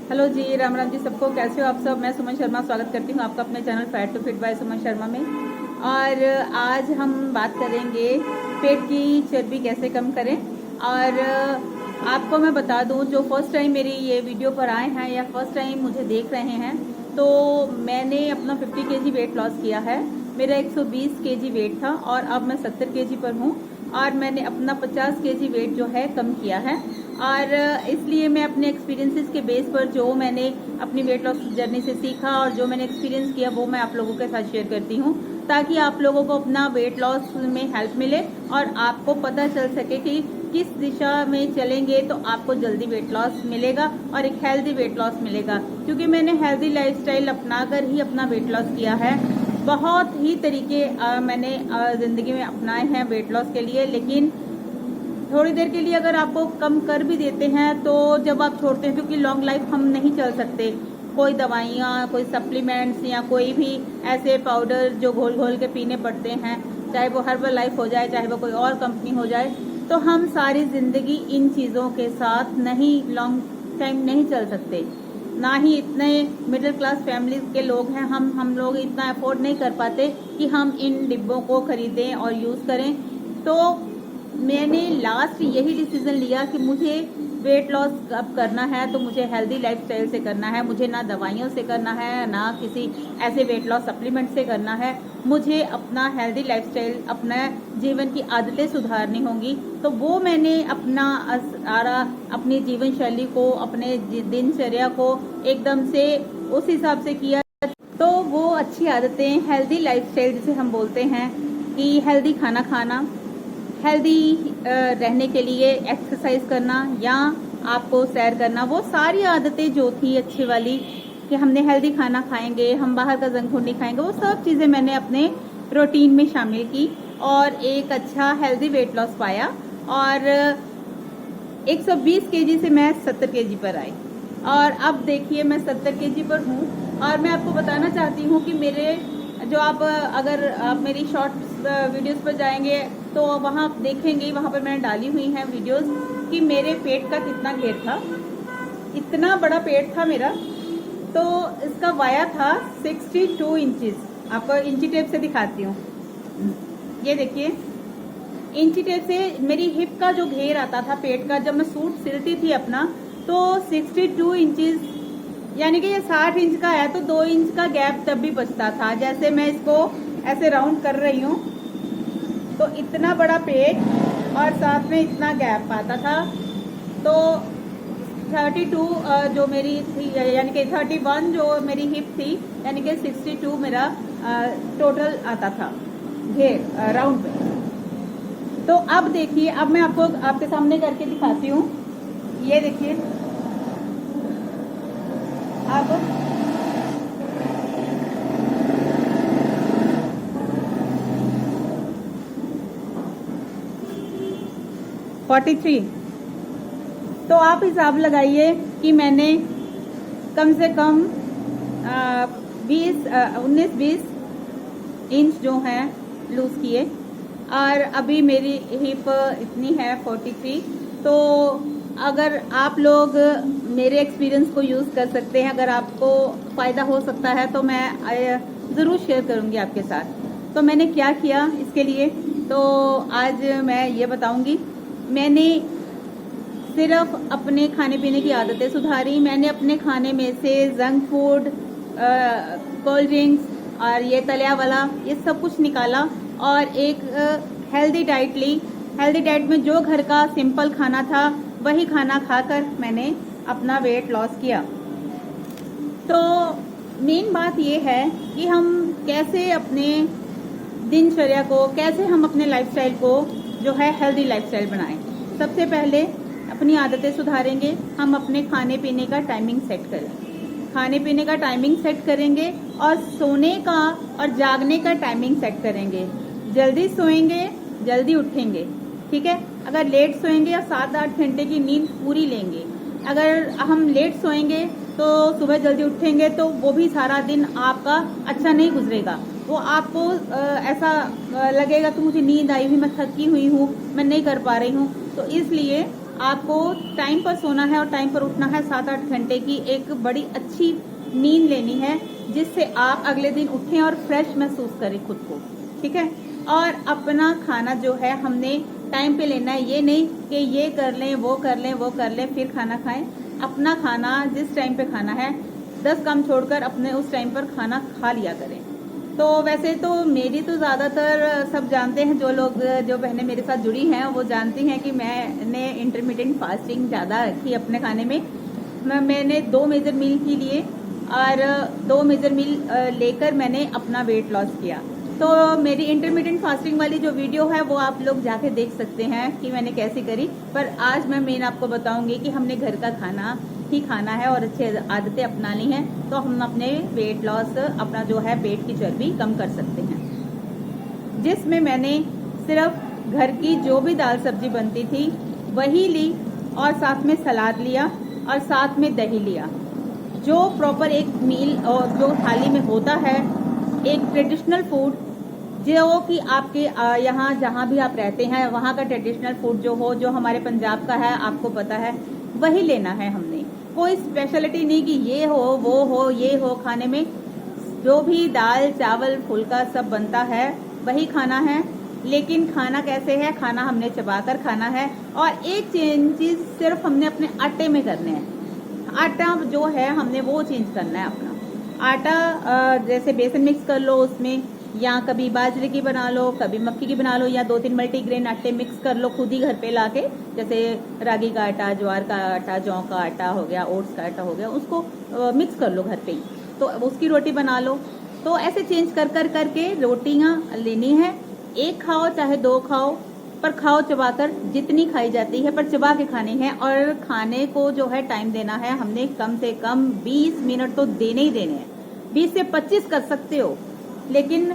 Hello जी, राम राम जी सबको। कैसे हो आप सब? मैं सुमन शर्मा स्वागत करती हूँ आपका अपने channel fat to fit by Suman Sharma में। और आज हम बात करेंगे पेट की चर्बी कैसे कम करें। और आपको मैं बता दूँ, जो फर्स्ट टाइम मेरी ये वीडियो पर आए हैं या फर्स्ट टाइम मुझे देख रहे हैं, तो मैंने अपना 50 केजी वेट लॉस किया है। मेरा 120 केजी वेट था और अब मैं 70 केजी पर हूँ। और मैंने अपना 50 केजी वेट जो है कम किया है। और इसलिए मैं अपने एक्सपीरियंसेस के बेस पर जो मैंने अपनी वेट लॉस जर्नी से सीखा और जो मैंने एक्सपीरियंस किया वो मैं आप लोगों के साथ शेयर करती हूँ, ताकि आप लोगों को अपना वेट लॉस में हेल्प मिले और आपको पता चल सके कि किस दिशा में चलेंगे तो आपको जल्दी वेट लॉस मिलेगा और एक हेल्दी वेट लॉस मिलेगा। क्योंकि मैंने हेल्दी लाइफस्टाइल अपनाकर ही अपना वेट लॉस किया है। बहुत ही तरीके मैंने ज़िंदगी में अपनाए हैं वेट लॉस के लिए, लेकिन थोड़ी देर के लिए अगर आपको कम कर भी देते हैं तो जब आप छोड़ते हैं, क्योंकि लॉन्ग लाइफ हम नहीं चल सकते, कोई दवाइयाँ, कोई सप्लीमेंट्स या कोई भी ऐसे पाउडर जो घोल घोल के पीने पड़ते हैं, चाहे वो हर्बल लाइफ हो जाए, चाहे वो कोई और कंपनी हो जाए, तो हम सारी ज़िंदगी इन चीज़ों के साथ नहीं, लॉन्ग टाइम नहीं चल सकते। ना ही इतने मिडिल क्लास फैमिली के लोग हैं, हम लोग इतना अफोर्ड नहीं कर पाते कि हम इन डिब्बों को खरीदें और यूज़ करें। तो मैंने लास्ट यही डिसीजन लिया कि मुझे वेट लॉस अब करना है तो मुझे हेल्दी लाइफस्टाइल से करना है। मुझे ना दवाइयों से करना है, ना किसी ऐसे वेट लॉस सप्लीमेंट से करना है। मुझे अपना हेल्दी लाइफस्टाइल, अपना जीवन की आदतें सुधारनी होंगी। तो वो मैंने अपना सारा अपनी जीवन शैली को, अपने दिनचर्या को एकदम से उस हिसाब से किया। तो वो अच्छी आदतें, हेल्दी लाइफस्टाइल जिसे हम बोलते हैं, कि हेल्दी खाना खाना, हेल्दी रहने के लिए एक्सरसाइज करना या आपको सैर करना, वो सारी आदतें जो थी अच्छी वाली, कि हमने हेल्दी खाना खाएंगे, हम बाहर का जंक फूड नहीं खाएंगे, वो सब चीज़ें मैंने अपने रूटीन में शामिल की और एक अच्छा हेल्दी वेट लॉस पाया। और 120 केजी से मैं 70 केजी पर आई और अब देखिए मैं 70 केजी पर हूँ। और मैं आपको बताना चाहती हूँ कि मेरे जो अगर आप मेरी शॉर्ट वीडियोस पर जाएंगे तो वहाँ आप देखेंगे, वहाँ पर मैंने डाली हुई हैं वीडियोस कि मेरे पेट का कितना घेर था। इतना बड़ा पेट था मेरा। तो इसका वाया था 62 इंचेस। आपको इंची टेप से दिखाती हूँ, ये देखिए। इंची टेप से मेरी हिप का जो घेर आता था पेट का, जब मैं सूट सिलती थी अपना, तो 62 इंचेस, यानी कि ये 60 इंच का है तो 2 इंच का गैप तब भी बचता था। जैसे मैं इसको ऐसे राउंड कर रही हूँ तो इतना बड़ा पेट और साथ में इतना गैप आता था। तो 32 जो मेरी थी, यानी कि 31 जो मेरी हिप थी, यानी कि 62 मेरा टोटल आता था घेर राउंड में। तो अब देखिए, अब मैं आपको आपके सामने करके दिखाती हूँ। ये देखिए अब 43। तो आप हिसाब लगाइए कि मैंने कम से कम 19-20 इंच जो हैं लूज किए। और अभी मेरी हिप इतनी है 43। तो अगर आप लोग मेरे एक्सपीरियंस को यूज़ कर सकते हैं, अगर आपको फ़ायदा हो सकता है तो मैं ज़रूर शेयर करूँगी आपके साथ। तो मैंने क्या किया इसके लिए, तो आज मैं ये बताऊँगी। मैंने सिर्फ अपने खाने पीने की आदतें सुधारी। मैंने अपने खाने में से जंक फूड, कोल्ड ड्रिंक्स और ये तलिया वाला, ये सब कुछ निकाला और एक हेल्दी डाइट ली। हेल्दी डाइट में जो घर का सिंपल खाना था वही खाना खाकर मैंने अपना वेट लॉस किया। तो मेन बात ये है कि हम कैसे अपने दिनचर्या को, कैसे हम अपने लाइफस्टाइल को जो है हेल्दी लाइफस्टाइल बनाएं। सबसे पहले अपनी आदतें सुधारेंगे। हम अपने खाने पीने का टाइमिंग सेट करें, खाने पीने का टाइमिंग सेट करेंगे और सोने का और जागने का टाइमिंग सेट करेंगे। जल्दी सोएंगे, जल्दी उठेंगे, ठीक है। अगर लेट सोएंगे या 7-8 घंटे की नींद पूरी लेंगे। अगर हम लेट सोएंगे तो सुबह जल्दी उठेंगे तो वो भी सारा दिन आपका अच्छा नहीं गुजरेगा। वो आपको ऐसा लगेगा कि मुझे नींद आई हुई, मैं थकी हुई हूँ, मैं नहीं कर पा रही हूँ। तो इसलिए आपको टाइम पर सोना है और टाइम पर उठना है। 7-8 घंटे की एक बड़ी अच्छी नींद लेनी है, जिससे आप अगले दिन उठें और फ्रेश महसूस करें खुद को, ठीक है। और अपना खाना जो है हमने टाइम पे लेना है, ये नहीं कि ये कर लें वो कर लें वो कर लें फिर खाना खाएं। अपना खाना जिस टाइम पे खाना है, 10 काम छोड़कर अपने उस टाइम पर खाना खा लिया करें। तो वैसे तो मेरी तो ज़्यादातर सब जानते हैं, जो लोग जो बहनें मेरे साथ जुड़ी हैं वो जानती हैं कि मैंने इंटरमीडिएट फास्टिंग ज़्यादा रखी अपने खाने में। मैंने 2 मेजर मील ही लिए और 2 मेजर मील लेकर मैंने अपना वेट लॉस किया। तो मेरी इंटरमीडिएट फास्टिंग वाली जो वीडियो है वो आप लोग जाके देख सकते हैं कि मैंने कैसे करी। पर आज मैं मेन आपको बताऊंगी कि हमने घर का खाना ही खाना है और अच्छी आदतें अपनानी है, तो हम अपने वेट लॉस, अपना जो है पेट की चर्बी कम कर सकते हैं। जिसमें मैंने सिर्फ घर की जो भी दाल सब्जी बनती थी वही ली और साथ में सलाद लिया और साथ में दही लिया। जो प्रॉपर एक मील और जो थाली में होता है, एक ट्रेडिशनल फूड जो कि आपके यहाँ जहाँ भी आप रहते हैं वहाँ का ट्रेडिशनल फूड जो हो, जो हमारे पंजाब का है आपको पता है, वही लेना है हमने। कोई स्पेशलिटी नहीं कि ये हो वो हो ये हो, खाने में जो भी दाल चावल फुल्का सब बनता है वही खाना है। लेकिन खाना कैसे है, खाना हमने चबाकर खाना है। और एक चीज सिर्फ हमने अपने आटे में करने हैं। आटा जो है हमने वो चेंज करना है अपना। आटा जैसे बेसन मिक्स कर लो उसमें, या कभी बाजरे की बना लो, कभी मक्की की बना लो, या 2-3 मल्टीग्रेन आटे मिक्स कर लो खुद ही घर पे लाके। जैसे रागी का आटा, ज्वार का आटा, जौ का आटा हो गया, ओट्स का आटा हो गया, उसको मिक्स कर लो घर पे ही, तो उसकी रोटी बना लो। तो ऐसे चेंज कर कर करके रोटियां लेनी है। एक खाओ चाहे 2 खाओ, पर खाओ चबाकर, जितनी खाई जाती है पर चबा के खानी है। और खाने को जो है टाइम देना है हमने, कम से कम 20 मिनट तो देने ही देने हैं। 20 से 25 कर सकते हो, लेकिन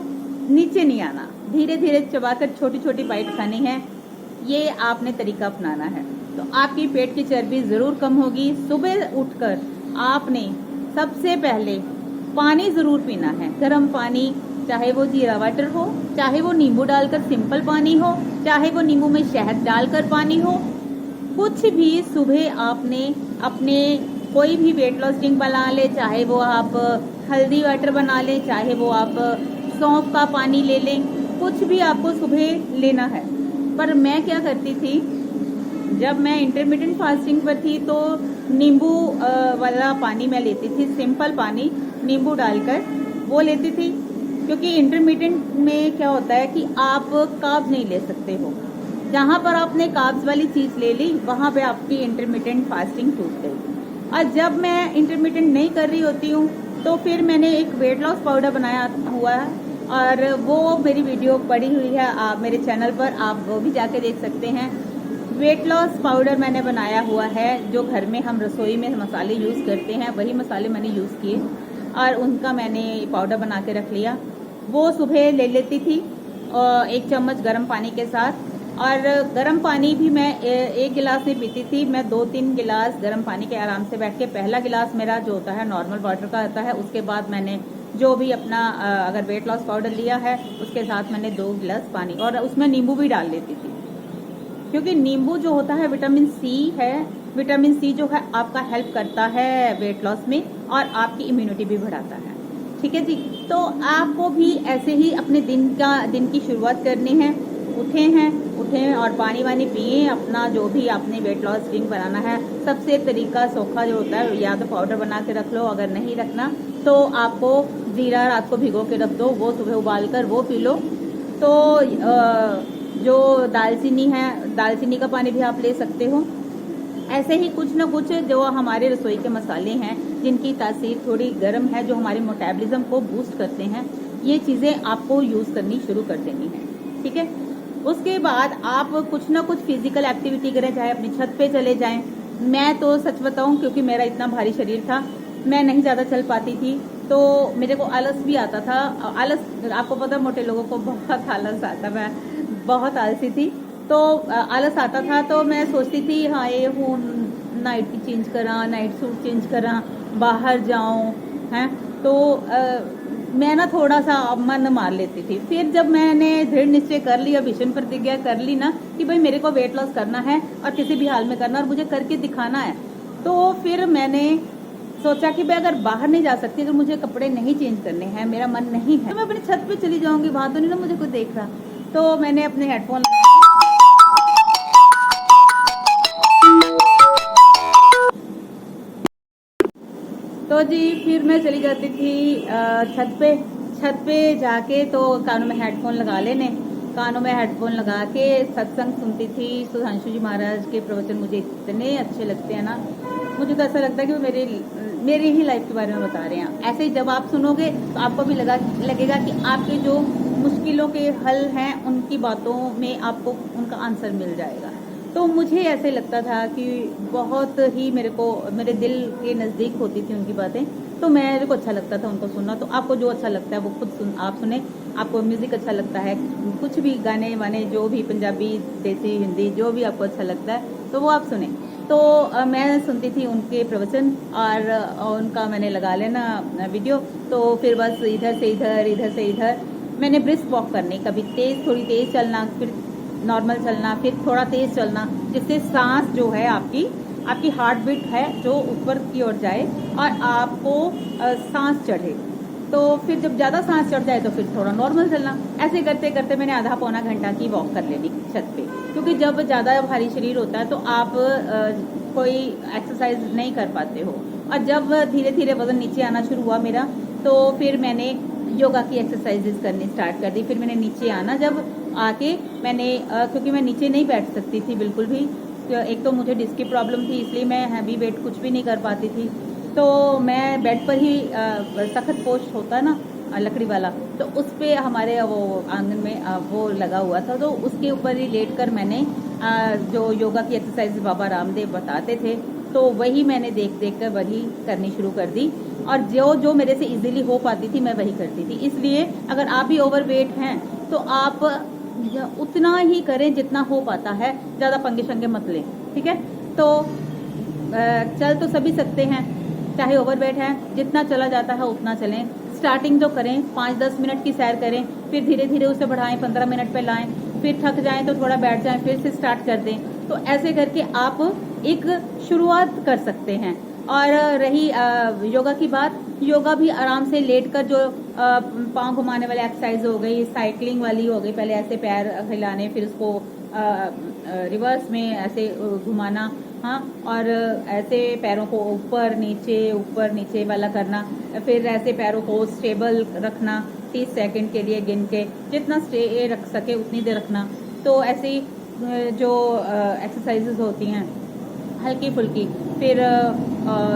नीचे नहीं आना। धीरे धीरे चबाकर छोटी छोटी बाइट खानी है। ये आपने तरीका अपनाना है तो आपकी पेट की चर्बी जरूर कम होगी। सुबह उठकर आपने सबसे पहले पानी जरूर पीना है, गर्म पानी, चाहे वो जीरा वाटर हो, चाहे वो नींबू डालकर सिंपल पानी हो, चाहे वो नींबू में शहद डालकर पानी हो। कुछ भी सुबह आपने अपने कोई भी वेट लॉस ड्रिंक बना ले, चाहे वो आप हल्दी वाटर बना लें, चाहे वो आप सौंफ का पानी ले लें, कुछ भी आपको सुबह लेना है। पर मैं क्या करती थी, जब मैं इंटरमीडिएट फास्टिंग पर थी तो नींबू वाला पानी मैं लेती थी, सिंपल पानी नींबू डालकर वो लेती थी। क्योंकि इंटरमीडिएट में क्या होता है कि आप कार्ब्स नहीं ले सकते हो। जहाँ पर आपने कार्ब्स वाली चीज ले ली वहां पे आपकी इंटरमीडिएट फास्टिंग टूट गई। और जब मैं इंटरमीडिएट नहीं कर रही होती हूँ तो फिर मैंने एक वेट लॉस पाउडर बनाया हुआ है और वो मेरी वीडियो पड़ी हुई है आप मेरे चैनल पर, आप वो भी जाके देख सकते हैं। वेट लॉस पाउडर मैंने बनाया हुआ है, जो घर में हम रसोई में मसाले यूज करते हैं वही मसाले मैंने यूज किए और उनका मैंने पाउडर बना के रख लिया। वो सुबह ले लेती थी 1 चम्मच गर्म पानी के साथ। और गर्म पानी भी मैं 1 गिलास नहीं पीती थी, मैं 2-3 गिलास गर्म पानी के आराम से बैठ के, पहला गिलास मेरा जो होता है नॉर्मल वाटर का आता है, उसके बाद मैंने जो भी अपना अगर वेट लॉस पाउडर लिया है उसके साथ मैंने 2 गिलास पानी, और उसमें नींबू भी डाल लेती थी। क्योंकि नींबू जो होता है विटामिन सी है, विटामिन सी जो है आपका हेल्प करता है वेट लॉस में और आपकी इम्यूनिटी भी बढ़ाता है। ठीक है जी, तो आपको भी ऐसे ही अपने दिन की शुरुआत करनी है। उठें और पानी वानी पिए। अपना जो भी आपने वेट लॉस ड्रिंक बनाना है, सबसे तरीका सौखा जो होता है, या तो पाउडर बना के रख लो, अगर नहीं रखना तो आपको जीरा रात को भिगो के रख दो, वो सुबह उबाल कर वो पी लो। तो जो दालचीनी है, दालचीनी का पानी भी आप ले सकते हो। ऐसे ही कुछ न कुछ जो हमारे रसोई के मसाले हैं जिनकी तासीर थोड़ी गर्म है, जो हमारे मेटाबॉलिज्म को बूस्ट करते हैं, ये चीज़ें आपको यूज़ करनी शुरू कर देनी है। ठीक है, उसके बाद आप कुछ ना कुछ फिजिकल एक्टिविटी करें, चाहे अपनी छत पे चले जाएं। मैं तो सच बताऊं, क्योंकि मेरा इतना भारी शरीर था, मैं नहीं ज़्यादा चल पाती थी, तो मेरे को आलस भी आता था। आलस आपको पता है मोटे लोगों को बहुत आलस आता, मैं बहुत आलसी थी, तो आलस आता था। तो मैं सोचती थी हाँ ये हूँ नाइट चेंज करा, नाइट सूट चेंज करा, बाहर जाऊँ हैं। तो मैं ना थोड़ा सा मन मार लेती थी। फिर जब मैंने दृढ़ निश्चय कर लिया, विजन प्रतिज्ञा कर ली ना कि भाई मेरे को वेट लॉस करना है और किसी भी हाल में करना और मुझे करके दिखाना है, तो फिर मैंने सोचा कि भाई अगर बाहर नहीं जा सकती, अगर मुझे कपड़े नहीं चेंज करने हैं, मेरा मन नहीं है, तो मैं अपनी छत पे चली जाऊंगी, वहां तो नहीं ना मुझे कोई देख रहा। तो मैंने अपने हेडफोन तो जी फिर मैं चली जाती थी छत पे जाके तो कानों में हेडफोन लगा लेने, कानों में हेडफोन लगा के सत्संग सुनती थी। सुधांशु जी महाराज के प्रवचन मुझे इतने अच्छे लगते हैं ना, मुझे तो ऐसा लगता है कि वो मेरी ही लाइफ के बारे में बता रहे हैं। ऐसे ही जब आप सुनोगे तो आपको भी लगेगा कि आपके जो मुश्किलों के हल हैं उनकी बातों में आपको उनका आंसर मिल जाएगा। तो मुझे ऐसे लगता था कि बहुत ही मेरे दिल के नज़दीक होती थी उनकी बातें, तो मेरे को अच्छा लगता था उनको सुनना। तो आपको जो अच्छा लगता है वो खुद आप सुने। आपको म्यूज़िक अच्छा लगता है, कुछ भी गाने वाने जो भी पंजाबी देसी हिंदी जो भी आपको अच्छा लगता है तो वो आप सुने। तो मैं सुनती थी उनके प्रवचन और उनका मैंने लगा लेना वीडियो। तो फिर बस इधर से इधर मैंने ब्रिस्क वॉक करनी, कभी थोड़ी तेज़ चलना, फिर नॉर्मल चलना, फिर थोड़ा तेज चलना, जिससे सांस जो है आपकी हार्ट बीट है जो ऊपर की ओर जाए और आपको सांस चढ़े। तो फिर जब ज़्यादा सांस चढ़ जाए तो फिर थोड़ा नॉर्मल चलना। ऐसे करते करते मैंने आधा पौना घंटा की वॉक कर लेनी छत पे, क्योंकि जब ज़्यादा भारी शरीर होता है तो आप कोई एक्सरसाइज नहीं कर पाते हो। और जब धीरे धीरे वजन नीचे आना शुरू हुआ मेरा, तो फिर मैंने योगा की एक्सरसाइजेस करनी स्टार्ट कर दी। फिर मैंने नीचे आना, जब आके मैंने क्योंकि मैं नीचे नहीं बैठ सकती थी बिल्कुल भी, एक तो मुझे डिस्क की प्रॉब्लम थी, इसलिए मैं हैवी वेट कुछ भी नहीं कर पाती थी। तो मैं बेड पर ही सख्त पोस्ट होता है ना लकड़ी वाला, तो उस पे हमारे वो आंगन में वो लगा हुआ था, तो उसके ऊपर ही लेट कर मैंने जो योगा की एक्सरसाइज बाबा रामदेव बताते थे तो वही मैंने देख कर वही करनी शुरू कर दी। और जो मेरे से इजीली हो पाती थी मैं वही करती थी। इसलिए अगर आप भी ओवरवेट हैं तो आप उतना ही करें जितना हो पाता है, ज़्यादा पंगे शंगे मत लें, ठीक है। तो चल तो सभी सकते हैं, चाहे ओवरवेट है, जितना चला जाता है उतना चलें। स्टार्टिंग जो करें 5-10 मिनट की सैर करें, फिर धीरे धीरे उसे बढ़ाएं, 15 मिनट पे लाएं, फिर थक जाएं तो थोड़ा बैठ जाएं, फिर से स्टार्ट कर दें। तो ऐसे करके आप एक शुरुआत कर सकते हैं। और रही योगा की बात, योगा भी आराम से लेटकर जो पांव घुमाने वाली एक्सरसाइज हो गई, साइकिलिंग वाली हो गई, पहले ऐसे पैर हिलाने, फिर उसको रिवर्स में ऐसे घुमाना, हाँ, और ऐसे पैरों को ऊपर नीचे वाला करना, फिर ऐसे पैरों को स्टेबल रखना 30 सेकंड के लिए गिन के, जितना स्टे रख सके उतनी देर रखना। तो ऐसी जो एक्सरसाइजेज होती हैं हल्की फुल्की, फिर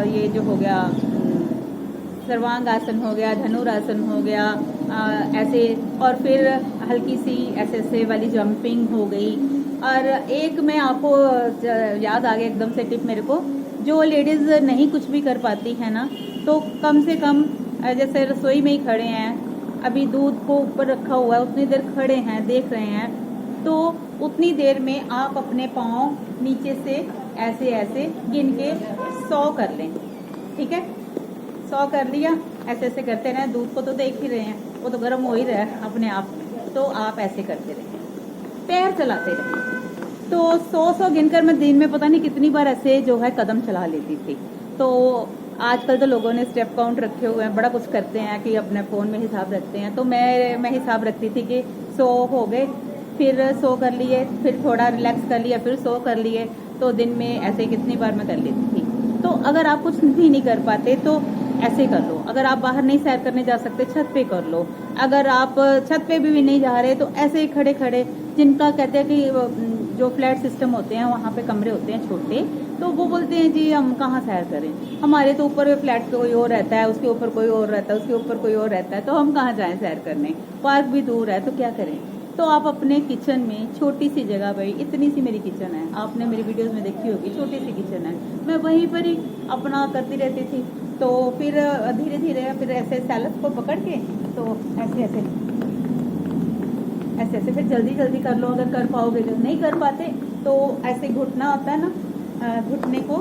ये जो हो गया सर्वांग आसन हो गया, धनुरासन हो गया, ऐसे, और फिर हल्की सी ऐसे वाली जंपिंग हो गई। और एक मैं आपको याद आ गया एकदम से टिप मेरे को, जो लेडीज नहीं कुछ भी कर पाती है ना, तो कम से कम जैसे रसोई में ही खड़े हैं, अभी दूध को ऊपर रखा हुआ है, उतनी देर खड़े हैं देख रहे हैं, तो उतनी देर में आप अपने पाँव नीचे से ऐसे गिन के 100 कर लें, ठीक है। 100 कर लिया, ऐसे करते रहें। दूध को तो देख ही रहे हैं, वो तो गर्म हो ही रहा है अपने आप, तो आप ऐसे करते रहें, पैर चलाते रहें। तो 100 गिनकर मैं दिन में पता नहीं कितनी बार ऐसे जो है कदम चला लेती थी। तो आजकल तो लोगों ने स्टेप काउंट रखे हुए हैं, बड़ा कुछ करते हैं कि अपने फ़ोन में हिसाब रखते हैं। तो मैं हिसाब रखती थी कि 100 हो गए, फिर 100 कर लिए, फिर थोड़ा रिलैक्स कर लिया, फिर 100 कर लिए। तो दिन में ऐसे कितनी बार मैं कर लेती थी। तो अगर आप कुछ भी नहीं कर पाते तो ऐसे कर लो। अगर आप बाहर नहीं सैर करने जा सकते, छत पे कर लो। अगर आप छत पे भी नहीं जा रहे तो ऐसे ही खड़े खड़े, जिनका कहते हैं कि जो फ्लैट सिस्टम होते हैं वहाँ पे कमरे होते हैं छोटे, तो वो बोलते हैं जी हम कहाँ सैर करें, हमारे तो ऊपर फ्लैट कोई और रहता है, उसके ऊपर कोई और रहता है, उसके ऊपर कोई और रहता है, तो हम कहाँ जाएं सैर करने, पार्क भी दूर है, तो क्या करें। तो आप अपने किचन में छोटी सी जगह, भाई इतनी सी मेरी किचन है, आपने मेरी वीडियोस में देखी होगी, छोटी सी किचन है, मैं वहीं पर ही अपना करती रहती थी। तो फिर धीरे धीरे फिर ऐसे सैलड को पकड़ के तो ऐसे फिर जल्दी कर लो अगर कर पाओगे। जब नहीं कर पाते तो ऐसे घुटना होता है ना, घुटने को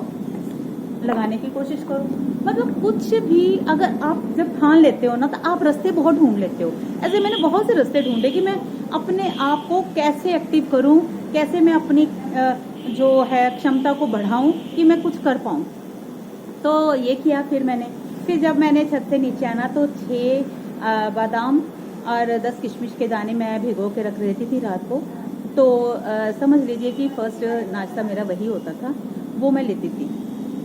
लगाने की कोशिश करो। मतलब कुछ भी अगर आप जब ठान लेते हो ना तो आप रास्ते बहुत ढूंढ लेते हो। ऐसे मैंने बहुत से रास्ते ढूंढे कि मैं अपने आप को कैसे एक्टिव करूं, कैसे मैं अपनी जो है क्षमता को बढ़ाऊं कि मैं कुछ कर पाऊं। तो ये किया फिर जब मैंने छत से नीचे आना तो 6 बादाम और 10 किशमिश के दाने मैं भिगो के रख देती थी रात को। तो समझ लीजिए कि फर्स्ट नाश्ता मेरा वही होता था, वो मैं लेती थी।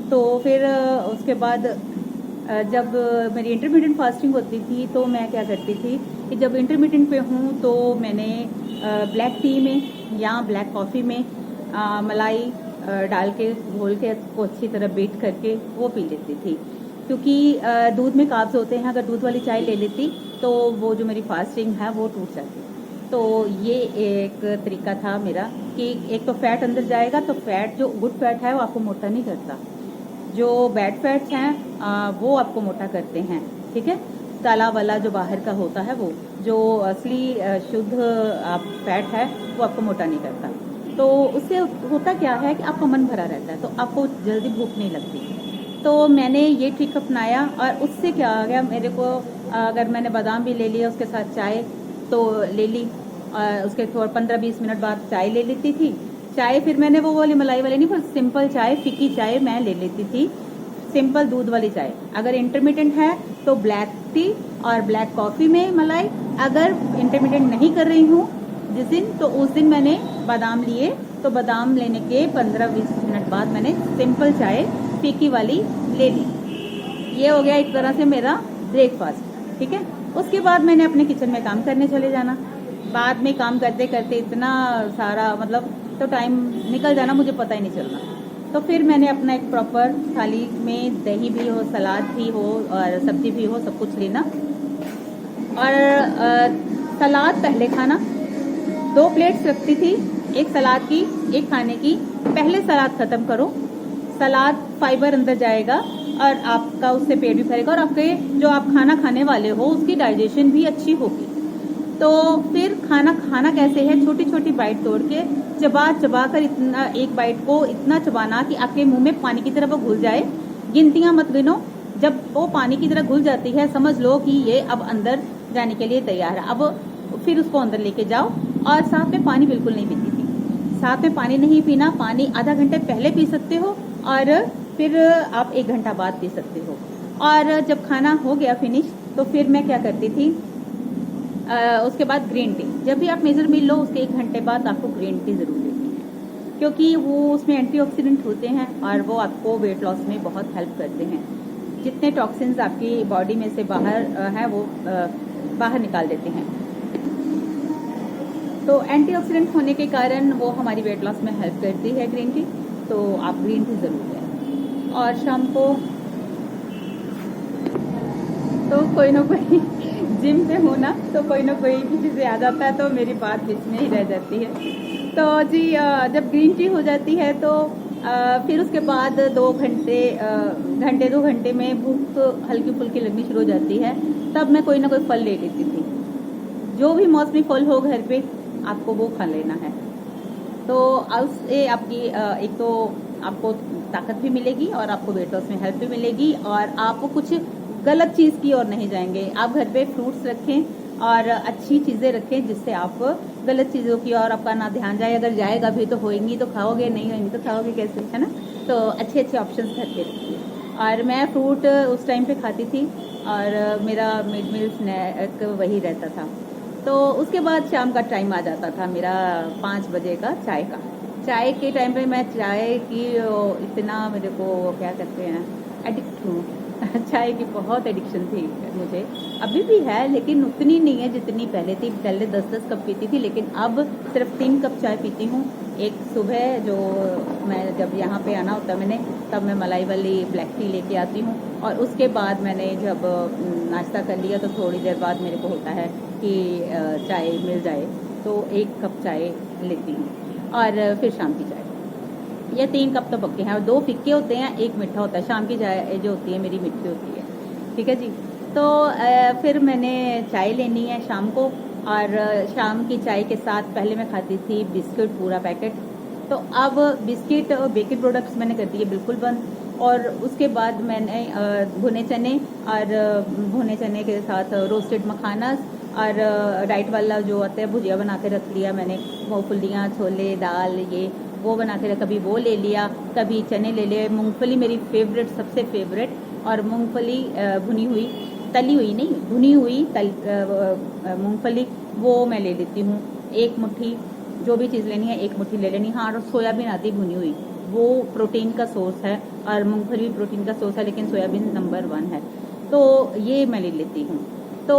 तो फिर उसके बाद जब मेरी इंटरमीडिएट फास्टिंग होती थी तो मैं क्या करती थी कि जब इंटरमीडिएट पे हूँ तो मैंने ब्लैक टी में या ब्लैक कॉफ़ी में मलाई डाल के घोल के उसको अच्छी तरह बीट करके वो पी लेती थी। क्योंकि दूध में कार्ब्स होते हैं, अगर दूध वाली चाय ले लेती तो वो जो मेरी फास्टिंग है वो टूट जाती। तो ये एक तरीका था मेरा कि एक तो फैट अंदर जाएगा, तो फैट जो गुड फैट है वो आपको मोटा नहीं करता, जो बैड फैट्स हैं वो आपको मोटा करते हैं। ठीक है, तला वाला जो बाहर का होता है वो जो असली शुद्ध आप फैट है वो आपको मोटा नहीं करता। तो उससे होता क्या है कि आपका मन भरा रहता है, तो आपको जल्दी भूख नहीं लगती। तो मैंने ये ट्रिक अपनाया और उससे क्या आ गया, मेरे को अगर मैंने बादाम भी ले लिया उसके साथ चाय तो ले ली, उसके थोड़ा 15-20 मिनट बाद चाय ले लेती थी। चाय फिर मैंने वो वाली मलाई वाली नहीं, पर सिंपल चाय, फीकी चाय मैं ले लेती थी, सिंपल दूध वाली चाय। अगर इंटरमीडिएट है तो ब्लैक टी और ब्लैक कॉफी में मलाई। अगर इंटरमीडिएट नहीं कर रही हूँ जिस दिन, तो उस दिन मैंने बादाम लिए, तो बादाम लेने के 15-20 मिनट बाद मैंने सिंपल चाय फीकी वाली ले ली। ये हो गया एक तरह से मेरा ब्रेकफास्ट। ठीक है, उसके बाद मैंने अपने किचन में काम करने चले जाना। बाद में काम करते करते इतना सारा मतलब तो टाइम निकल जाना, मुझे पता ही नहीं चलना। तो फिर मैंने अपना एक प्रॉपर थाली में दही भी हो, सलाद भी हो और सब्जी भी हो, सब कुछ लेना। और सलाद पहले खाना, 2 प्लेट्स रखती थी, एक सलाद की एक खाने की। पहले सलाद खत्म करो, सलाद फाइबर अंदर जाएगा और आपका उससे पेट भी भरेगा और आपके जो आप खाना खाने वाले हो उसकी डाइजेशन भी अच्छी होगी। तो फिर खाना कैसे है, छोटी छोटी बाइट तोड़ के चबा कर इतना एक बाइट को इतना चबाना कि आपके मुंह में पानी की तरह वो घुल जाए। गिनतियां मत गिनो, जब वो पानी की तरह घुल जाती है समझ लो कि ये अब अंदर जाने के लिए तैयार है। अब फिर उसको अंदर लेके जाओ। और साथ में पानी बिल्कुल नहीं पीती थी, साथ में पानी नहीं पीना, पानी आधा घंटे पहले पी सकते हो और फिर आप 1 घंटा बाद पी सकते हो। और जब खाना हो गया फिनिश तो फिर मैं क्या करती थी, उसके बाद ग्रीन टी। जब भी आप मेजर मील लो उसके 1 घंटे बाद आपको ग्रीन टी जरूर लेनी है, क्योंकि वो उसमें एंटीऑक्सीडेंट होते हैं और वो आपको वेट लॉस में बहुत हेल्प करते हैं। जितने टॉक्सिन्स आपकी बॉडी में से बाहर हैं वो बाहर निकाल देते हैं। तो एंटीऑक्सीडेंट होने के कारण वो हमारी वेट लॉस में हेल्प करती है ग्रीन टी, तो आप ग्रीन टी जरूर लें। और शाम को तो कोई ना कोई जिम पे हो ना, तो कोई ना कोई किसी से आ जाता है तो मेरी बात बीच में ही रह जाती है। तो जी जब ग्रीन टी हो जाती है तो फिर उसके बाद 2 घंटे में भूख हल्की फुल्की लगनी शुरू हो जाती है। तब मैं कोई ना कोई फल ले लेती थी, जो भी मौसमी फल हो घर पे आपको वो खा लेना है। तो उससे आपकी एक तो आपको ताकत भी मिलेगी और आपको वेट लॉस में हेल्प भी मिलेगी और आपको कुछ गलत चीज़ की ओर नहीं जाएंगे। आप घर पे फ्रूट्स रखें और अच्छी चीज़ें रखें जिससे आप गलत चीज़ों की ओर आपका ना ध्यान जाए। अगर जाएगा भी तो होएंगी तो खाओगे, नहीं होएंगी तो खाओगे कैसे, है ना। तो अच्छे अच्छे ऑप्शंस घर पे रखिए। और मैं फ्रूट उस टाइम पे खाती थी और मेरा मिड मील स्नैक वही रहता था। तो उसके बाद शाम का टाइम आ जाता था मेरा 5 बजे का चाय का। चाय के टाइम पे मैं चाय की इतना मेरे को क्या कहते हैं एडिक्ट हूँ। चाय की बहुत एडिक्शन थी मुझे, अभी भी है लेकिन उतनी नहीं है जितनी पहले थी। पहले 10-10 कप पीती थी, लेकिन अब सिर्फ 3 कप चाय पीती हूँ। एक सुबह जो मैं जब यहाँ पे आना होता है मैंने, तब मैं मलाई वाली ब्लैक टी लेके आती हूँ और उसके बाद मैंने जब नाश्ता कर लिया तो थोड़ी देर बाद मेरे को होता है कि चाय मिल जाए तो 1 कप चाय लेती हूँ और फिर शाम की चाय। ये 3 कप तो पक्के हैं और 2 फिक्के होते हैं, 1 मीठा होता है। शाम की चाय जो होती है मेरी मीठी होती है। ठीक है जी। तो फिर मैंने चाय लेनी है शाम को और शाम की चाय के साथ पहले मैं खाती थी बिस्किट पूरा पैकेट। तो अब बिस्किट और बेकरी प्रोडक्ट्स मैंने कर दिए बिल्कुल बंद। और उसके बाद मैंने भुने चने और भुने चने के साथ रोस्टेड मखानास और राइट वाला जो आता है भुजिया बना के रख लिया मैंने, मूंगफलियाँ, छोले, दाल, ये वो बना के कभी वो ले लिया, कभी चने ले लिए। मूंगफली मेरी फेवरेट, सबसे फेवरेट। और मूंगफली भुनी हुई, तली हुई नहीं, भुनी हुई मूंगफली वो मैं ले लेती हूँ। एक मुट्ठी, जो भी चीज़ लेनी है एक मुट्ठी ले लेनी। हाँ, और सोयाबीन आती भुनी हुई, वो प्रोटीन का सोर्स है और मूंगफली भी प्रोटीन का सोर्स है, लेकिन सोयाबीन नंबर 1 है, तो ये मैं ले लेती हूँ। तो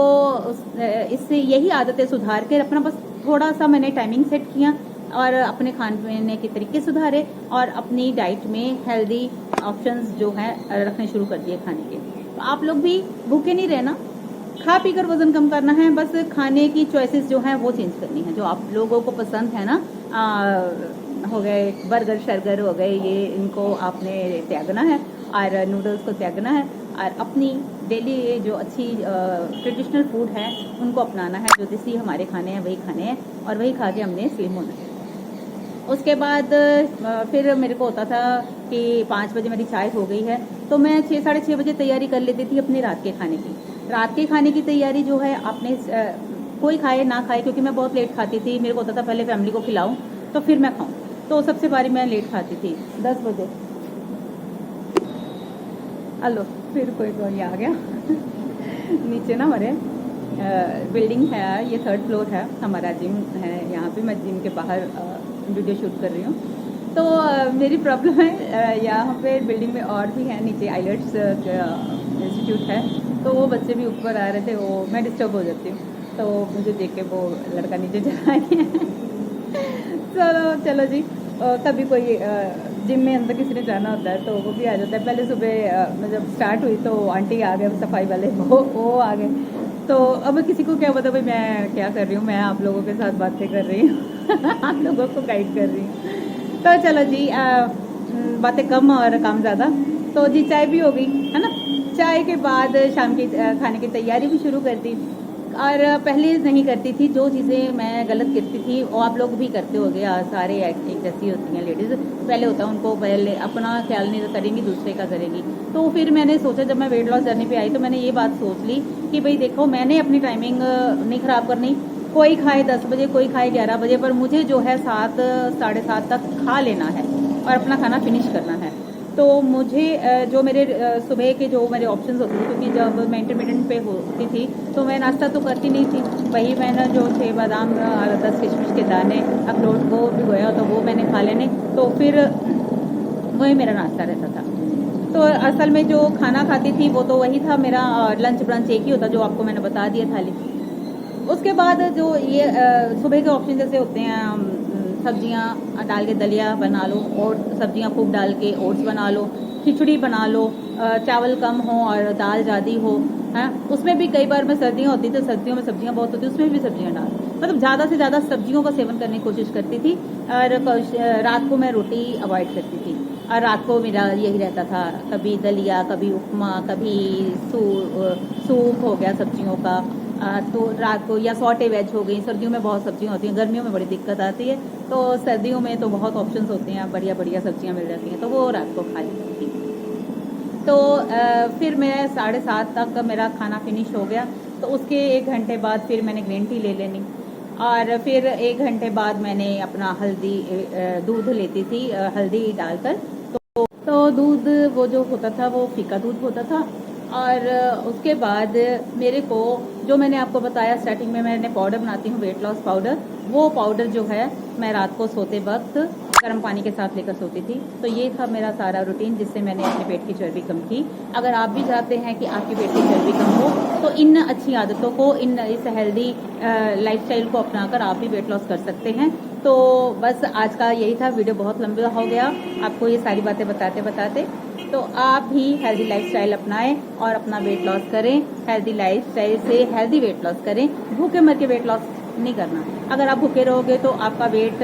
इससे यही आदतें सुधार के अपना, बस थोड़ा सा मैंने टाइमिंग सेट किया और अपने खाने पीने के तरीके सुधारे और अपनी डाइट में हेल्दी ऑप्शंस जो है रखने शुरू कर दिए खाने के। तो आप लोग भी भूखे नहीं रहना, खा पी कर वजन कम करना है, बस खाने की चॉइसेस जो है वो चेंज करनी है। जो आप लोगों को पसंद है ना, हो गए बर्गर शर्गर हो गए, ये इनको आपने त्यागना है और नूडल्स को त्यागना है और अपनी डेली जो अच्छी ट्रेडिशनल फूड है उनको अपनाना है। जो देसी हमारे खाने हैं वही खाने हैं और वही खा के हमने स्लिम होना है। उसके बाद फिर मेरे को होता था कि 5 बजे मेरी चाय हो गई है तो मैं 6 साढ़े 6 बजे तैयारी कर लेती थी अपने रात के खाने की। रात के खाने की तैयारी जो है आपने कोई खाए ना खाए, क्योंकि मैं बहुत लेट खाती थी, मेरे को होता था पहले फैमिली को खिलाऊं तो फिर मैं खाऊं, तो सबसे बारी मैं लेट खाती थी 10 बजे। हेलो, फिर कोई आ गया नीचे ना हमारे बिल्डिंग है, ये 3rd फ्लोर है, हमारा जिम है यहाँ पे। मैं जिम के बाहर वीडियो शूट कर रही हूँ। तो मेरी प्रॉब्लम है यहाँ पे बिल्डिंग में और भी हैं, नीचे आइलेट्स इंस्टीट्यूट है, तो वो बच्चे भी ऊपर आ रहे थे, वो मैं डिस्टर्ब हो जाती हूँ, तो मुझे देख के वो लड़का नीचे चला गया। चलो जी, कभी कोई जिम में अंदर किसी ने जाना होता है तो वो भी आ जाता है। पहले सुबह जब स्टार्ट हुई तो आंटी आ गए, सफाई वाले वो आ गए, तो अब किसी को क्या पता भाई मैं क्या कर रही हूँ, मैं आप लोगों के साथ बातें कर रही हूँ आप लोगों को गाइड कर रही हूँ। तो चलो जी, बातें कम और काम ज़्यादा। तो जी चाय भी हो गई है ना। चाय के बाद शाम की खाने की तैयारी भी शुरू कर दी। और पहले नहीं करती थी, जो चीज़ें मैं गलत करती थी वो आप लोग भी करते होगे, सारे एक जैसी होती हैं लेडीज़। पहले होता है उनको पहले अपना ख्याल नहीं करेंगी, दूसरे का करेंगी। तो फिर मैंने सोचा, जब मैं वेट लॉस जर्नी पे आई तो मैंने ये बात सोच ली कि भाई देखो, मैंने अपनी टाइमिंग नहीं ख़राब करनी। कोई खाए 10 बजे, कोई खाए 11 बजे, पर मुझे जो है 7 साढ़े 7 तक खा लेना है और अपना खाना फिनिश करना है। तो मुझे जो मेरे सुबह के जो मेरे ऑप्शंस होते थे, क्योंकि जब मैं इंटरमीडिएट पे होती थी तो मैं नाश्ता तो करती नहीं थी, वही मैंने जो 6 बादाम और 10 किशमिश के दाने अखरोट को भिगोया तो वो मैंने खा लेने, तो फिर वही मेरा नाश्ता रहता था। तो असल में जो खाना खाती थी वो तो वही था मेरा, लंच ब्रंच एक ही होता जो आपको मैंने बता दिया थाली। उसके बाद जो ये सुबह के ऑप्शन जैसे होते हैं, सब्जियां डाल के दलिया बना लो, और सब्जियां खूब डाल के ओट्स बना लो, खिचड़ी बना लो, चावल कम हो और दाल ज़्यादा हो, है। उसमें भी कई बार मैं सर्दियाँ होती तो सर्दियों में सब्जियां बहुत होती, उसमें भी सब्जियां डाल, मतलब ज़्यादा से ज़्यादा सब्जियों का सेवन करने की कोशिश करती थी। और रात को मैं रोटी अवॉइड करती थी, और रात को मेरा यही रहता था, कभी दलिया, कभी उपमा, कभी सूप हो गया सब्जियों का। तो रात को या सॉटे वेज हो गई। सर्दियों में बहुत सब्जियां होती हैं, गर्मियों में बड़ी दिक्कत आती है, तो सर्दियों में तो बहुत ऑप्शंस होते हैं, बढ़िया बढ़िया सब्जियां मिल जाती हैं, तो वो रात को खा लेती थी। तो फिर मैं 7:30 तक मेरा खाना फिनिश हो गया, तो उसके 1 घंटे बाद फिर मैंने ग्रीन टी ले लेनी, और फिर 1 घंटे बाद मैंने अपना दूध लेती थी हल्दी डालकर। तो दूध वो जो होता था वो फीका दूध होता था। और उसके बाद मेरे को, जो मैंने आपको बताया स्टार्टिंग में, मैंने पाउडर बनाती हूँ वेट लॉस पाउडर, वो पाउडर जो है मैं रात को सोते वक्त गर्म पानी के साथ लेकर सोती थी। तो ये था मेरा सारा रूटीन, जिससे मैंने अपने पेट की चर्बी कम की। अगर आप भी चाहते हैं कि आपकी पेट की चर्बी कम हो, तो इन अच्छी आदतों को, इस हेल्दी लाइफस्टाइल को अपनाकर आप भी वेट लॉस कर सकते हैं। तो बस आज का यही था, वीडियो बहुत लंबा हो गया आपको ये सारी बातें बताते बताते। तो आप भी हेल्दी लाइफस्टाइल अपनाएं और अपना वेट लॉस करें। हेल्दी लाइफस्टाइल से हेल्दी वेट लॉस करें, भूखे मर के वेट लॉस नहीं करना। अगर आप भूखे रहोगे तो आपका वेट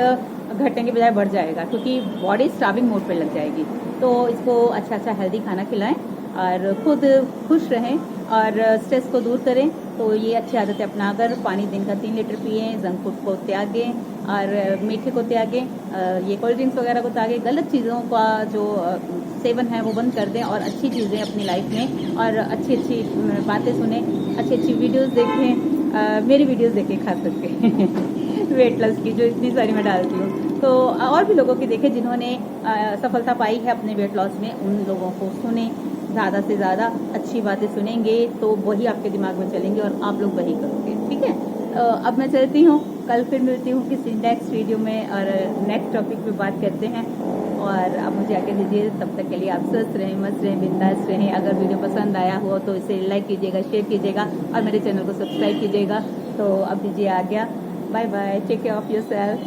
घटने के बजाय बढ़ जाएगा, क्योंकि बॉडी स्टार्विंग मोड पे लग जाएगी। तो इसको अच्छा अच्छा हेल्दी खाना खिलाएं और खुद खुश रहें और स्ट्रेस को दूर करें। तो ये अच्छी आदतें अपनाकर पानी दिन का 3 लीटर पिएं, जंक फूड को त्यागें और मीठे को त्यागें, ये कोल्ड ड्रिंक्स वगैरह को त्यागें, गलत चीज़ों का जो सेवन है वो बंद कर दें और अच्छी चीज़ें अपनी लाइफ में और अच्छी अच्छी बातें सुने, अच्छी अच्छी वीडियोस देखें। मेरी वीडियोस देखें खास करके वेट लॉस की जो इतनी सारी मैं डालती हूँ, तो और भी लोगों की देखें जिन्होंने सफलता पाई है अपने वेट लॉस में, उन लोगों को सुने। ज़्यादा से ज़्यादा अच्छी बातें सुनेंगे तो वही आपके दिमाग में चलेंगे और आप लोग वही करोगे। ठीक है, अब मैं चलती हूँ, कल फिर मिलती हूँ किसी नेक्स्ट वीडियो में और नेक्स्ट टॉपिक पे बात करते हैं। और आप मुझे आगे दीजिए, तब तक के लिए आप स्वस्थ रहें, मस्त रहें, बिंदास रहें। अगर वीडियो पसंद आया हो तो इसे लाइक कीजिएगा, शेयर कीजिएगा और मेरे चैनल को सब्सक्राइब कीजिएगा। तो अब दीजिए आ गया, bye bye, take care of yourself.